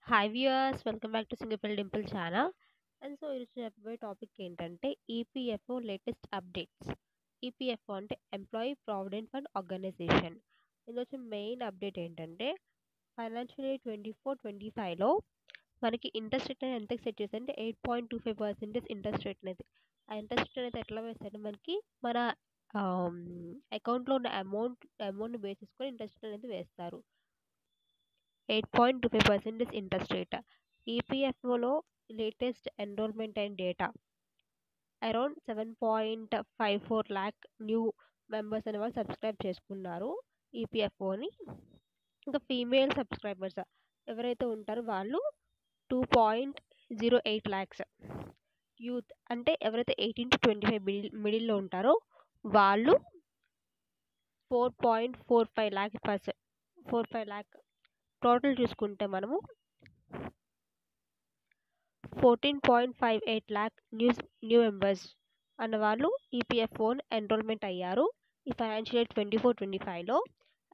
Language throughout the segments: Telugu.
Hi viewers, welcome back to single Dimple channel. ఈరోజు చెప్పబోయే టాపిక్ ఏంటంటే ఈపీఎఫ్ఓ లేటెస్ట్ అప్డేట్స్. ఈపీఎఫ్ఓ అంటే ఎంప్లాయీ ప్రావిడెంట్ ఫండ్ ఆర్గనైజేషన్. ఈరోజు మెయిన్ అప్డేట్ ఏంటంటే ఫైనాన్షియల్ ఇయర్ 24-25లో మనకి ఇంట్రెస్ట్ రేట్ అనేది ఎంతకి సెట్ చేశారంటే 8.25% ఇంట్రెస్ట్ రేట్ అనేది. ఆ ఇంట్రెస్ట్ రేట్ అనేది ఎట్లా వేస్తారంటే మనకి మన అకౌంట్లో ఉన్న అమౌంట్ని బేస్ చేసుకొని ఇంట్రెస్ట్ అనేది వేస్తారు. 8.25% ఇంట్రెస్ట్ రేట్. ఈపీఎఫ్ఓలో latest enrolment and data around 7.54 lakh new members అనే వాళ్ళు సబ్స్క్రైబ్ చేసుకున్నారు ఈపీఎఫ్ఓని. ఇంకా ఫీమేల్ సబ్స్క్రైబర్స్ ఎవరైతే ఉంటారో వాళ్ళు 2.08 ల్యాక్స్. యూత్ అంటే ఎవరైతే 18 to 25 మిడిల్లో ఉంటారో వాళ్ళు 4.45 ల్యాక్ 45 ల్యాక్. టోటల్ చూసుకుంటే మనము 14.58 ల్యాక్ న్యూ మెంబర్స్ అన్నవాళ్ళు ఈపీఎఫ్ఓని ఎన్రోల్మెంట్ అయ్యారు ఈ ఫైనాన్షియల్ ఇయర్ 24-25లో.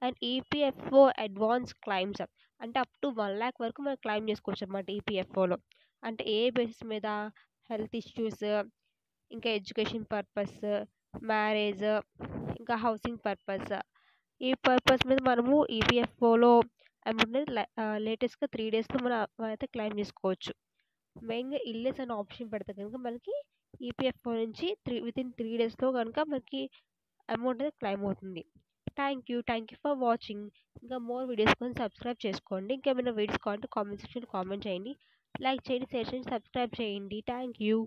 అండ్ ఈపీఎఫ్ఓ అడ్వాన్స్ క్లైమ్స్ అంటే అప్ టు 1 ల్యాక్ వరకు మనం క్లైమ్ చేసుకోవచ్చు అన్నమాట ఈపీఎఫ్ఓలో. అంటే ఏ బేసిస్ మీద? హెల్త్ ఇష్యూస్, ఇంకా ఎడ్యుకేషన్ పర్పస్, మ్యారేజ్, ఇంకా హౌసింగ్ పర్పస్. ఈ పర్పస్ మీద మనము ఈపీఎఫ్ఓలో అమౌంట్ లేటెస్ట్గా 3 డేస్లో మనమైతే క్లైమ్ చేసుకోవచ్చు. మెయిన్గా ఇల్నెస్ అనే ఆప్షన్ పెడితే కనుక మనకి ఈపీఎఫ్ఓ నుంచి వితిన్ 3 డేస్లో కనుక మనకి అమౌంట్ అనేది క్లైమ్ అవుతుంది. Thank you for watching. ఇంకా మోర్ వీడియోస్ కోసం సబ్స్క్రైబ్ చేసుకోండి. ఇంకేమైనా వీడియోస్ కావాలంటే కామెంట్ సెక్షన్లో కామెంట్ చేయండి. లైక్ చేయండి, షేర్ చేయండి, సబ్స్క్రైబ్ చేయండి. Thank you.